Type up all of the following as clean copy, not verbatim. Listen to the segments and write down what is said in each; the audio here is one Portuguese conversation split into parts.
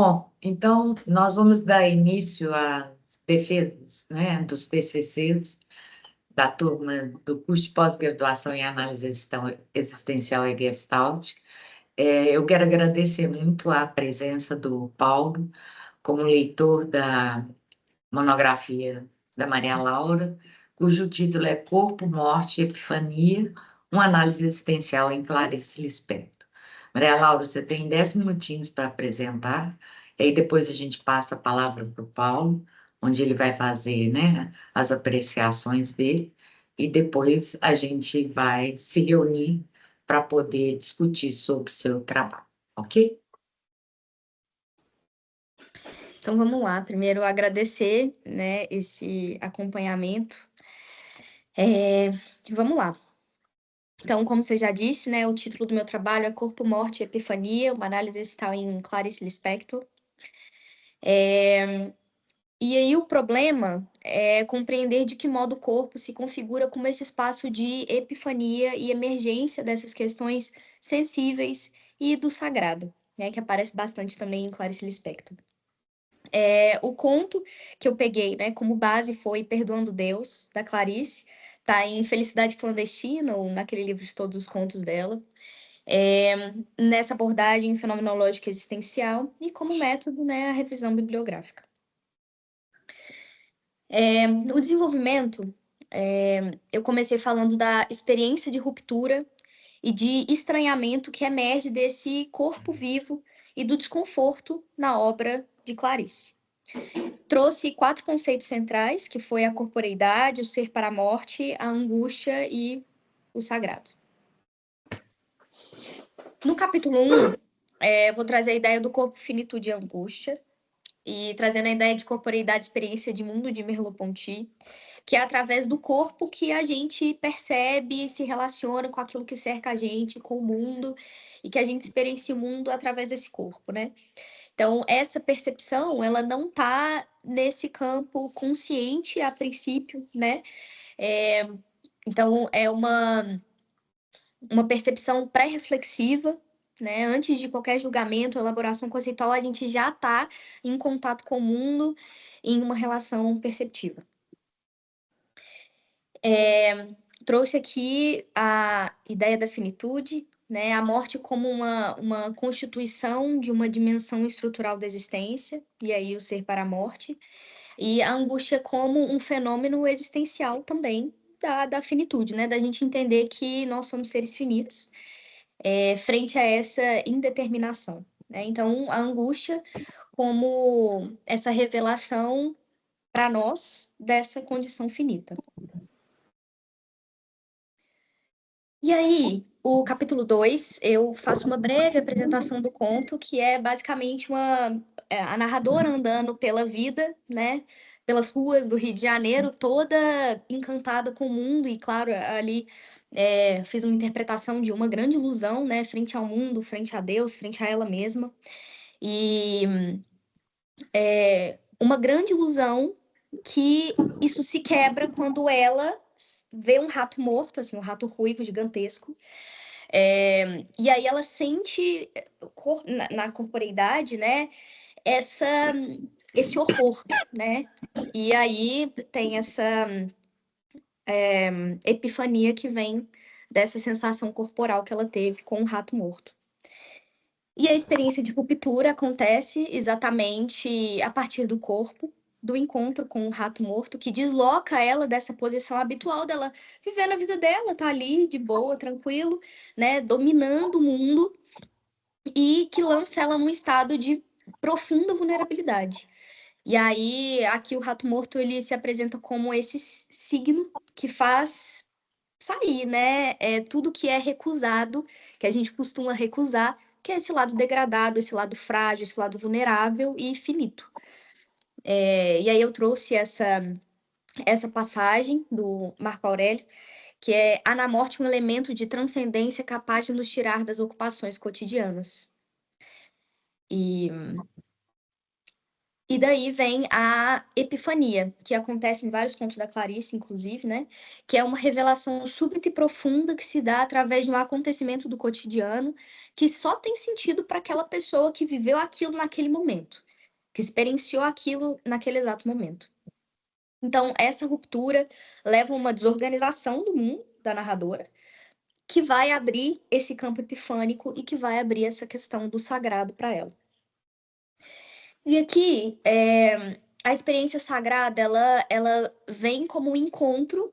Bom, então nós vamos dar início às defesas, né, dos TCCs da turma do curso de pós-graduação em análise existencial e Gestalt. Eu quero agradecer muito a presença do Paulo como leitor da monografia da Maria Laura, cujo título é Corpo, Morte e Epifania, uma análise existencial em Clarice Lispector. Maria Laura, você tem 10 minutinhos para apresentar, e aí depois a gente passa a palavra para o Paulo, onde ele vai fazer, né, as apreciações dele, e depois a gente vai se reunir para poder discutir sobre o seu trabalho, ok? Então vamos lá, primeiro agradecer, né, esse acompanhamento. Vamos lá. Então, como você já disse, né, o título do meu trabalho é Corpo, Morte e Epifania, uma análise existencial em Clarice Lispector. E aí o problema é compreender de que modo o corpo se configura como esse espaço de epifania e emergência dessas questões sensíveis e do sagrado, né, que aparece bastante também em Clarice Lispector. O conto que eu peguei, né, como base foi Perdoando Deus, da Clarice, tá em Felicidade Clandestina, ou naquele livro de todos os contos dela, nessa abordagem fenomenológica existencial e como método, né, a revisão bibliográfica. No desenvolvimento, eu comecei falando da experiência de ruptura e de estranhamento que emerge desse corpo vivo e do desconforto na obra de Clarice. Trouxe 4 conceitos centrais, que foi a corporeidade, o ser para a morte, a angústia e o sagrado. No capítulo 1, vou trazer a ideia do corpo, finitude e angústia, e trazendo a ideia de corporeidade, experiência de mundo de Merleau-Ponty, que é através do corpo que a gente percebe e se relaciona com aquilo que cerca a gente, com o mundo, e que a gente experiencia o mundo através desse corpo, né? Então, essa percepção, ela não está nesse campo consciente a princípio, né? Então, é uma percepção pré-reflexiva, né? Antes de qualquer julgamento, elaboração conceitual, a gente já está em contato com o mundo, em uma relação perceptiva. Trouxe aqui a ideia da finitude, né? A morte como uma constituição de uma dimensão estrutural da existência, e aí o ser para a morte, e a angústia como um fenômeno existencial também da finitude, né? Da gente entender que nós somos seres finitos, frente a essa indeterminação, né? Então, a angústia como essa revelação para nós dessa condição finita. E aí, o capítulo 2, eu faço uma breve apresentação do conto, que é basicamente a narradora andando pela vida, né? Pelas ruas do Rio de Janeiro, toda encantada com o mundo, e claro, ali fiz uma interpretação de uma grande ilusão, né? Frente ao mundo, frente a Deus, frente a ela mesma. E uma grande ilusão que isso se quebra quando ela vê um rato morto, assim, um rato ruivo gigantesco. E aí ela sente na corporeidade, né, esse horror, né? E aí tem essa epifania que vem dessa sensação corporal que ela teve com o rato morto. E a experiência de ruptura acontece exatamente a partir do corpo, do encontro com o rato morto, que desloca ela dessa posição habitual dela vivendo a vida dela, tá ali de boa, tranquilo, né, dominando o mundo, e que lança ela num estado de profunda vulnerabilidade. E aí, aqui o rato morto, ele se apresenta como esse signo que faz sair, né? Tudo que é recusado, que a gente costuma recusar, que é esse lado degradado, esse lado frágil, esse lado vulnerável e finito. E aí eu trouxe essa passagem do Marco Aurélio, que é: há na morte um elemento de transcendência capaz de nos tirar das ocupações cotidianas. E E daí vem a epifania, que acontece em vários contos da Clarice, inclusive, né? Que é uma revelação súbita e profunda que se dá através de um acontecimento do cotidiano que só tem sentido para aquela pessoa que viveu aquilo naquele momento, que experienciou aquilo naquele exato momento. Então, essa ruptura leva a uma desorganização do mundo da narradora, que vai abrir esse campo epifânico e que vai abrir essa questão do sagrado para ela. E aqui, a experiência sagrada, ela vem como um encontro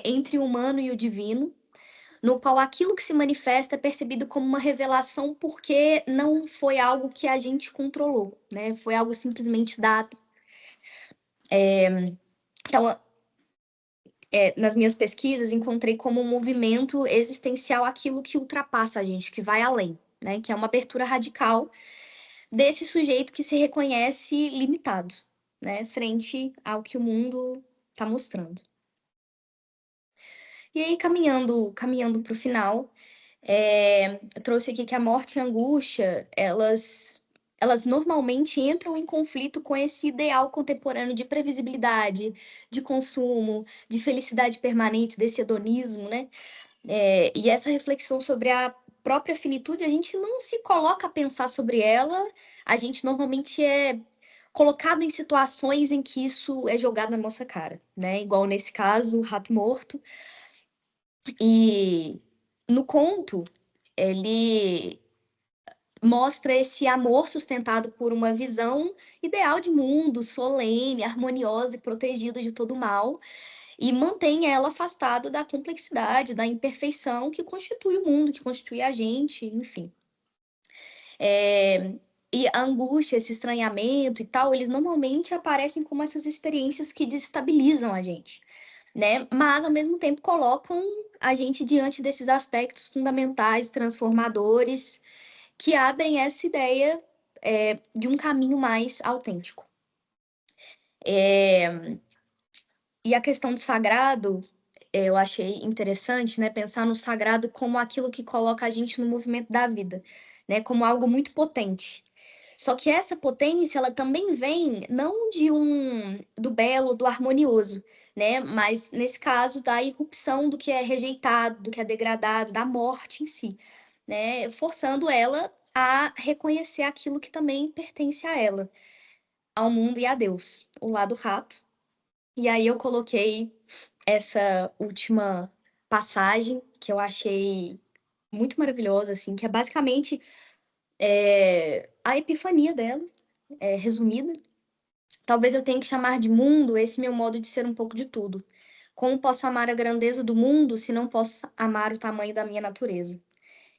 entre o humano e o divino, no qual aquilo que se manifesta é percebido como uma revelação porque não foi algo que a gente controlou, né? Foi algo simplesmente dado. Então, nas minhas pesquisas, encontrei como um movimento existencial aquilo que ultrapassa a gente, que vai além, né? Que é uma abertura radical desse sujeito que se reconhece limitado, né? Frente ao que o mundo está mostrando. E aí, caminhando para o final, eu trouxe aqui que a morte e a angústia, elas normalmente entram em conflito com esse ideal contemporâneo de previsibilidade, de consumo, de felicidade permanente, desse hedonismo, né? E essa reflexão sobre a própria finitude, a gente não se coloca a pensar sobre ela, a gente normalmente é colocado em situações em que isso é jogado na nossa cara, né? Igual nesse caso, o rato morto. E no conto, ele mostra esse amor sustentado por uma visão ideal de mundo, solene, harmoniosa e protegida de todo mal, e mantém ela afastada da complexidade, da imperfeição que constitui o mundo, que constitui a gente, enfim. E a angústia, esse estranhamento e tal, eles normalmente aparecem como essas experiências que desestabilizam a gente, né? Mas, ao mesmo tempo, colocam a gente diante desses aspectos fundamentais, transformadores, que abrem essa ideia de um caminho mais autêntico. E a questão do sagrado, eu achei interessante, né? Pensar no sagrado como aquilo que coloca a gente no movimento da vida, né? Como algo muito potente. Só que essa potência, ela também vem não do belo, do harmonioso, né? Mas nesse caso da irrupção do que é rejeitado, do que é degradado, da morte em si, né? Forçando ela a reconhecer aquilo que também pertence a ela, ao mundo e a Deus, o lado rato. E aí eu coloquei essa última passagem que eu achei muito maravilhosa, assim, que é basicamente a epifania dela, resumida. Talvez eu tenha que chamar de mundo esse meu modo de ser um pouco de tudo. Como posso amar a grandeza do mundo se não posso amar o tamanho da minha natureza?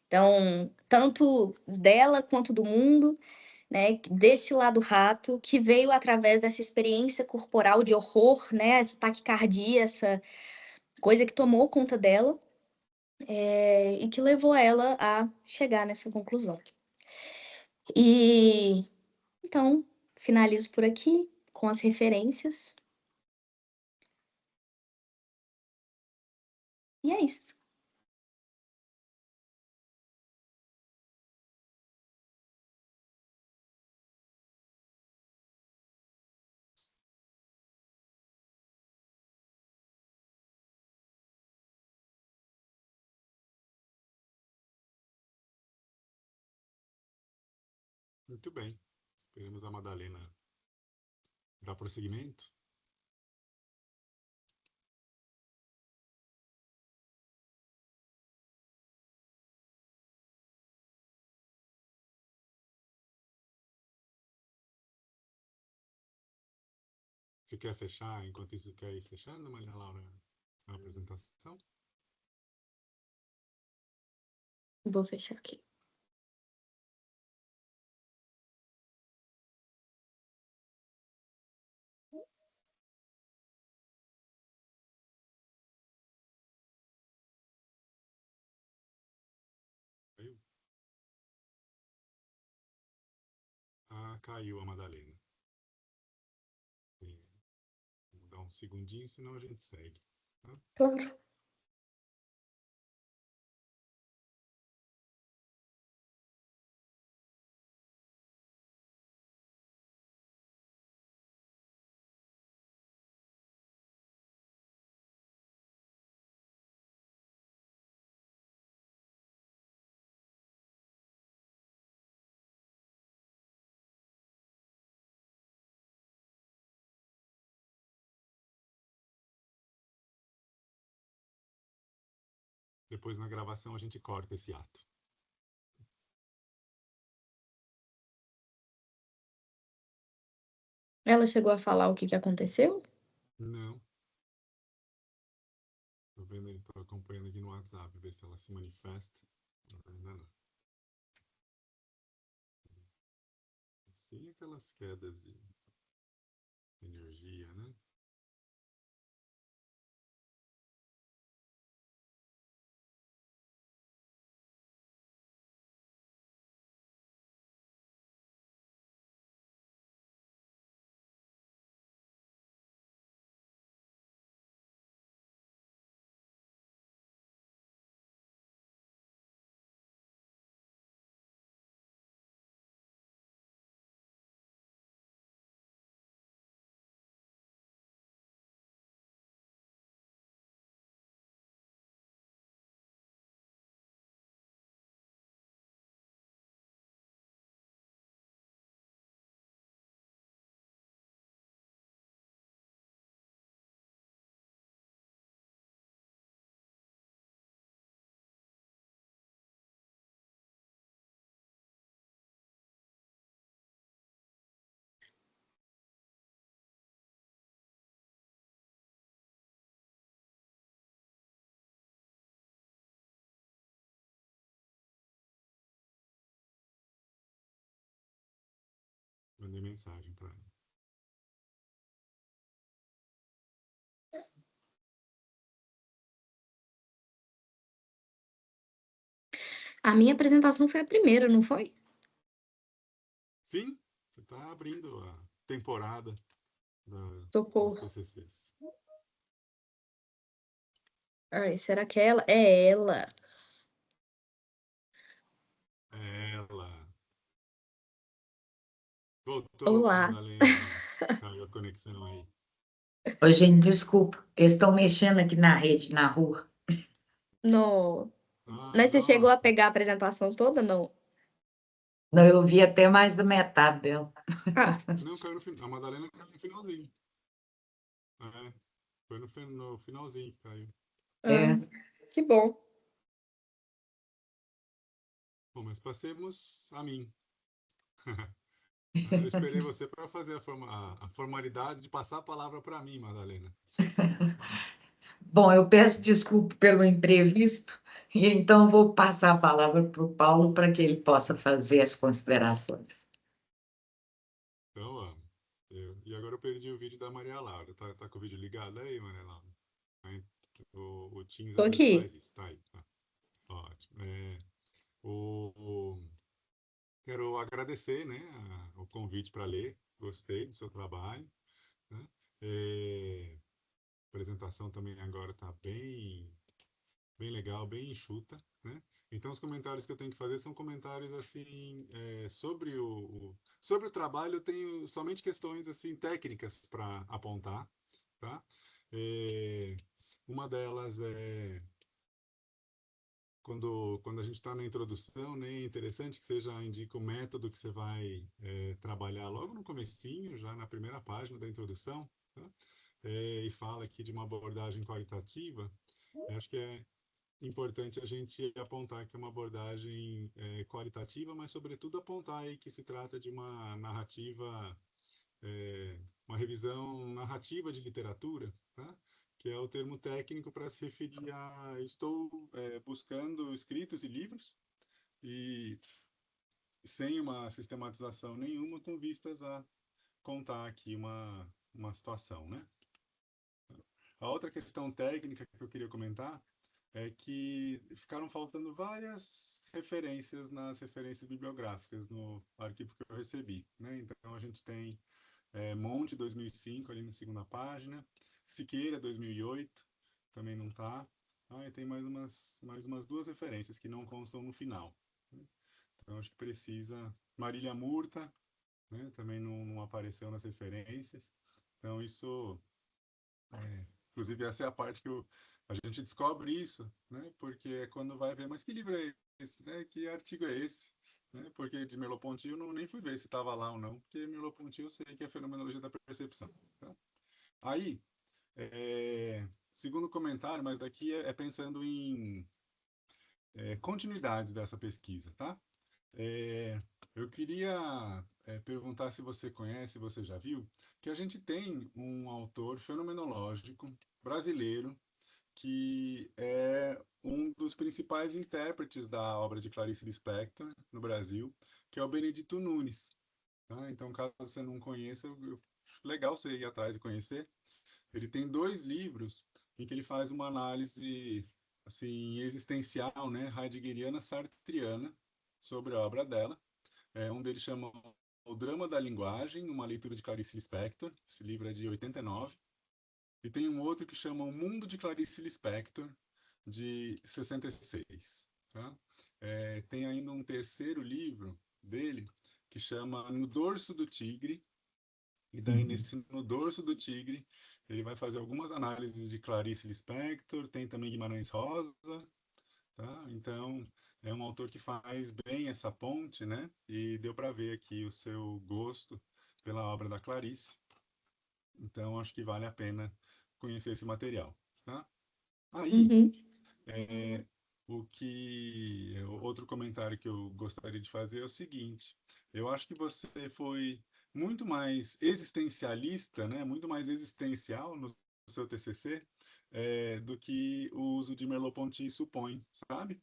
Então, tanto dela quanto do mundo, né, desse lado rato, que veio através dessa experiência corporal de horror, né, essa taquicardia, essa coisa que tomou conta dela, e que levou ela a chegar nessa conclusão. E então, finalizo por aqui com as referências. E é isso. Muito bem. Esperamos a Madalena dar prosseguimento. Você quer fechar? Enquanto isso, quer ir fechando, Maria Laura, a apresentação? Vou fechar aqui. Caiu? Ah, caiu a Madalena. Vou dar um segundinho, senão a gente segue. Tá? Claro. depois na gravação a gente corta esse ato. Ela chegou a falar o que que aconteceu? Não. Tô vendo, tô acompanhando aqui no WhatsApp, ver se ela se manifesta. Ainda não. Sim, aquelas quedas de energia, né? Mandei mensagem para ela. A minha apresentação foi a primeira, não foi? Sim, você está abrindo a temporada dos Socorro. TCCs. Ai, será que é ela? É ela. Ela. Voltou, Olá. Madalena. Caiu a conexão aí. Ô, gente, desculpa, eles estão mexendo aqui na rede, na rua. No... Ah, Mas você chegou a nossa. pegar a apresentação toda, não? Não, eu vi até mais da metade dela. Ah, Não, caiu no final. A Madalena caiu no finalzinho. É, foi no finalzinho que caiu. ah, É. que bom. Bom, mas passemos a mim. Eu esperei você para fazer a formalidade de passar a palavra para mim, Madalena. Bom, eu peço desculpa pelo imprevisto, e então vou passar a palavra para o Paulo para que ele possa fazer as considerações. Então, e agora eu perdi o vídeo da Maria Laura. Tá com o vídeo ligado aí, Maria Laura? Aí, o Teams Tô às vezes aqui. faz isso. Tá aí, tá. Ótimo. Quero agradecer, né, o convite para ler. Gostei do seu trabalho, né? A apresentação também agora está bem legal, bem enxuta, né? Então, os comentários que eu tenho que fazer são comentários assim sobre o trabalho. Eu tenho somente questões assim técnicas para apontar, tá? É, uma delas é quando a gente está na introdução, né, é interessante que você já indica o método que você vai trabalhar logo no comecinho, já na primeira página da introdução, tá? E fala aqui de uma abordagem qualitativa. Eu acho que é importante a gente apontar que é uma abordagem qualitativa, mas sobretudo apontar aí que se trata de uma narrativa, uma revisão narrativa de literatura, tá? Que é o termo técnico para se referir a estou buscando escritos e livros e sem uma sistematização nenhuma com vistas a contar aqui uma situação, né? A outra questão técnica que eu queria comentar é que ficaram faltando várias referências nas referências bibliográficas no arquivo que eu recebi, né? Então a gente tem Monte 2005 ali na segunda página, Siqueira 2008 também não está. E tem mais umas duas referências que não constam no final, né? Então acho que precisa. Marília Murta, né? Também não apareceu nas referências. Então isso inclusive, essa é a parte que a gente descobre isso, né? Porque é quando vai ver, mas que livro é esse, né? Que artigo é esse? Né? Porque de Merleau-Ponty eu nem fui ver se estava lá ou não, porque Merleau-Ponty eu sei que é a fenomenologia da percepção. Tá? Aí, segundo comentário, mas daqui é pensando continuidades dessa pesquisa, tá? Eu queria perguntar se você conhece, se você já viu, que a gente tem um autor fenomenológico brasileiro que é um dos principais intérpretes da obra de Clarice Lispector no Brasil, que é o Benedito Nunes. Tá? Então, caso você não conheça, acho legal você ir atrás e conhecer. Ele tem 2 livros em que ele faz uma análise assim existencial, né, heideggeriana, sartriana, sobre a obra dela. Um deles chama O Drama da Linguagem, uma leitura de Clarice Lispector. Esse livro é de 89. E tem um outro que chama O Mundo de Clarice Lispector, de 66. Tá? Tem ainda um terceiro livro dele que chama No Dorso do Tigre. E daí, no Dorso do Tigre, ele vai fazer algumas análises de Clarice Lispector, tem também Guimarães Rosa, tá? Então, é um autor que faz bem essa ponte, né? E deu para ver aqui o seu gosto pela obra da Clarice. Então, acho que vale a pena conhecer esse material, tá? Aí, Uhum. outro comentário que eu gostaria de fazer é o seguinte: eu acho que você foi muito mais existencialista, né? Muito mais existencial no seu TCC do que o uso de Merleau-Ponty supõe, sabe?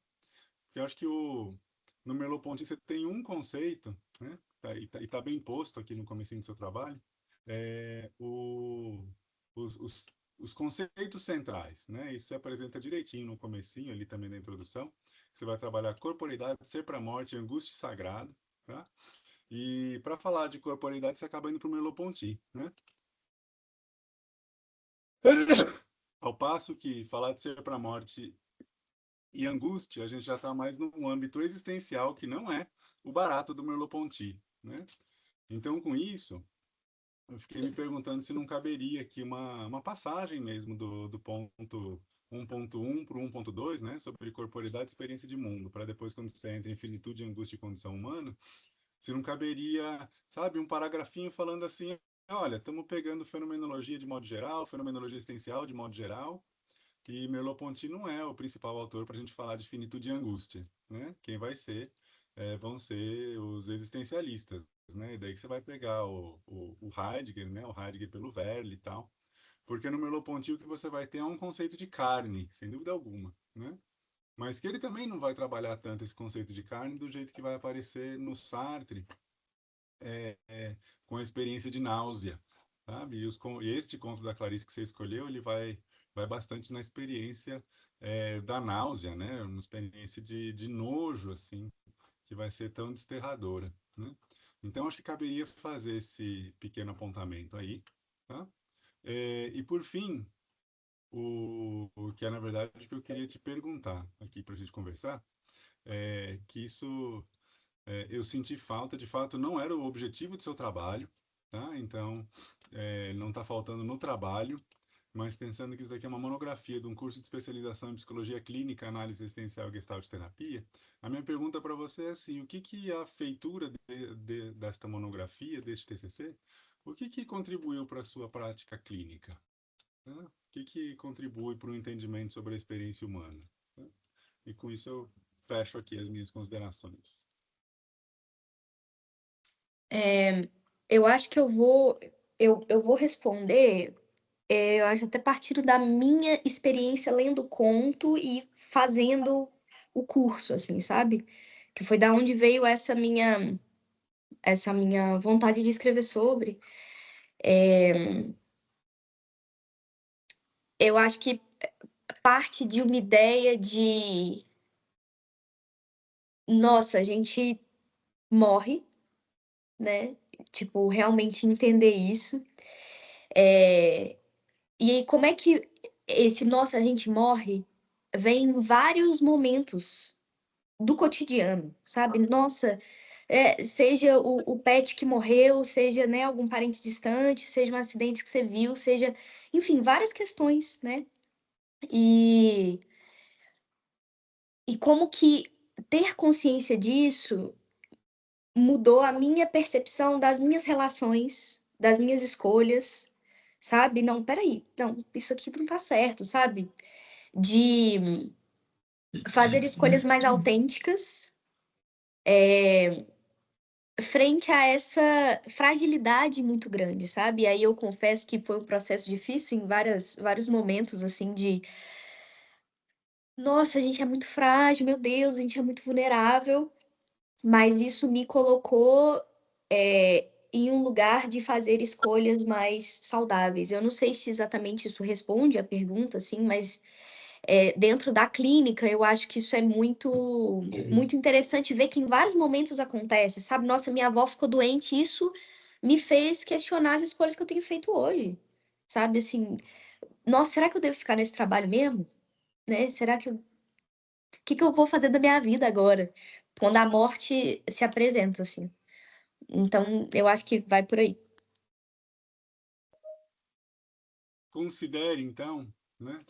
Porque eu acho que no Merleau-Ponty você tem um conceito, né? E tá bem posto aqui no comecinho do seu trabalho, é, o, os, os conceitos centrais, né? Isso se apresenta direitinho no comecinho, ali também na introdução. Você vai trabalhar corporeidade, ser para a morte, angústia e sagrado, tá? E para falar de corporeidade, você acaba indo para o Merleau-Ponty, né? Ao passo que falar de ser para a morte e angústia, a gente já está mais num âmbito existencial que não é o barato do Merleau-Ponty, né? Então, com isso, eu fiquei me perguntando se não caberia aqui uma passagem mesmo do ponto 1.1 para o 1.2, né, sobre corporeidade e experiência de mundo, para depois, quando você entra em finitude, angústia e condição humana, se não caberia, sabe, um paragrafinho falando assim: olha, estamos pegando fenomenologia de modo geral, fenomenologia existencial de modo geral, e Merleau-Ponty não é o principal autor para a gente falar de finitude e angústia, né? Quem vai ser vão ser os existencialistas, né? E daí que você vai pegar o Heidegger, né? O Heidegger pelo Verli e tal. Porque no Merleau-Ponty o que você vai ter é um conceito de carne, sem dúvida alguma, né? Mas que ele também não vai trabalhar tanto esse conceito de carne do jeito que vai aparecer no Sartre, com a experiência de náusea, sabe? E este conto da Clarice que você escolheu, ele vai bastante na experiência da náusea, né? Uma experiência de nojo, assim, que vai ser tão desterradora, né? Então, acho que caberia fazer esse pequeno apontamento aí, tá? E, por fim, o que é, na verdade, o que eu queria te perguntar aqui para a gente conversar, que isso eu senti falta, de fato, não era o objetivo do seu trabalho, tá? Então, não está faltando no trabalho, mas pensando que isso daqui é uma monografia de um curso de especialização em psicologia clínica, análise existencial e gestalt terapia, a minha pergunta para você é assim: o que a feitura desta monografia, deste TCC, o que contribuiu para a sua prática clínica? Tá? O que contribui para o entendimento sobre a experiência humana? Tá? E com isso eu fecho aqui as minhas considerações. Eu acho que eu vou responder, eu acho até partindo da minha experiência lendo conto e fazendo o curso, assim, sabe? Que foi da onde veio essa minha vontade de escrever sobre. Eu acho que parte de uma ideia de, nossa, a gente morre, né? Tipo, realmente entender isso. E aí, como é que esse nossa, a gente morre vem em vários momentos do cotidiano, sabe? Nossa, seja o pet que morreu, seja, né, algum parente distante, seja um acidente que você viu, seja, enfim, várias questões, né? E, e como que ter consciência disso mudou a minha percepção das minhas relações, das minhas escolhas, sabe? Não, peraí, não, isso aqui não tá certo, sabe? De fazer escolhas mais autênticas, frente a essa fragilidade muito grande, sabe? E aí eu confesso que foi um processo difícil em vários momentos, assim, de nossa, a gente é muito frágil, meu Deus, a gente é muito vulnerável, mas isso me colocou, em um lugar de fazer escolhas mais saudáveis. Eu não sei se exatamente isso responde à pergunta, assim, mas dentro da clínica, eu acho que isso é muito interessante ver que em vários momentos acontece, sabe? Nossa, minha avó ficou doente, isso me fez questionar as escolhas que eu tenho feito hoje, sabe? Assim, nossa, será que eu devo ficar nesse trabalho mesmo? Né? Será que o que que eu vou fazer da minha vida agora? Quando a morte se apresenta, assim. Então, eu acho que vai por aí. Considere, então, né,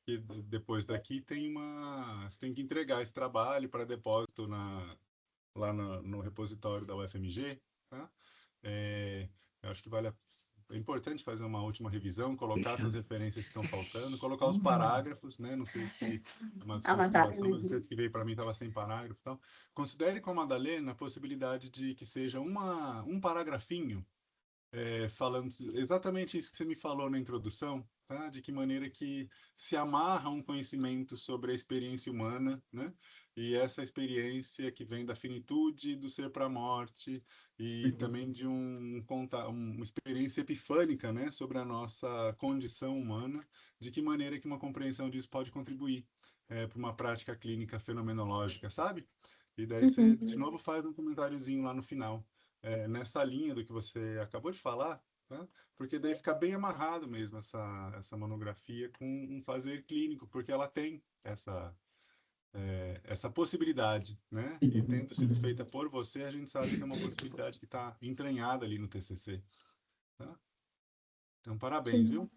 que depois daqui você tem que entregar esse trabalho para depósito lá no repositório da UFMG, tá? Eu acho que é importante fazer uma última revisão, colocar essas referências que estão faltando, colocar os parágrafos, né? Não sei se é uma desconfiguração, mas o texto que veio para mim estava sem parágrafo. Então, considere com a Madalena a possibilidade de que seja um paragrafinho falando exatamente isso que você me falou na introdução, tá? De que maneira que se amarra um conhecimento sobre a experiência humana, né? E essa experiência que vem da finitude do ser para a morte e também de uma experiência epifânica, né? Sobre a nossa condição humana, de que maneira que uma compreensão disso pode contribuir para uma prática clínica fenomenológica, sabe? E daí você, de Uhum. novo, faz um comentáriozinho lá no final nessa linha do que você acabou de falar, tá? Porque daí fica bem amarrado mesmo essa monografia com um fazer clínico, porque ela tem essa possibilidade, né? E tendo sido feita por você, a gente sabe que é uma possibilidade que está entranhada ali no TCC, tá? Então, parabéns, Sim. viu?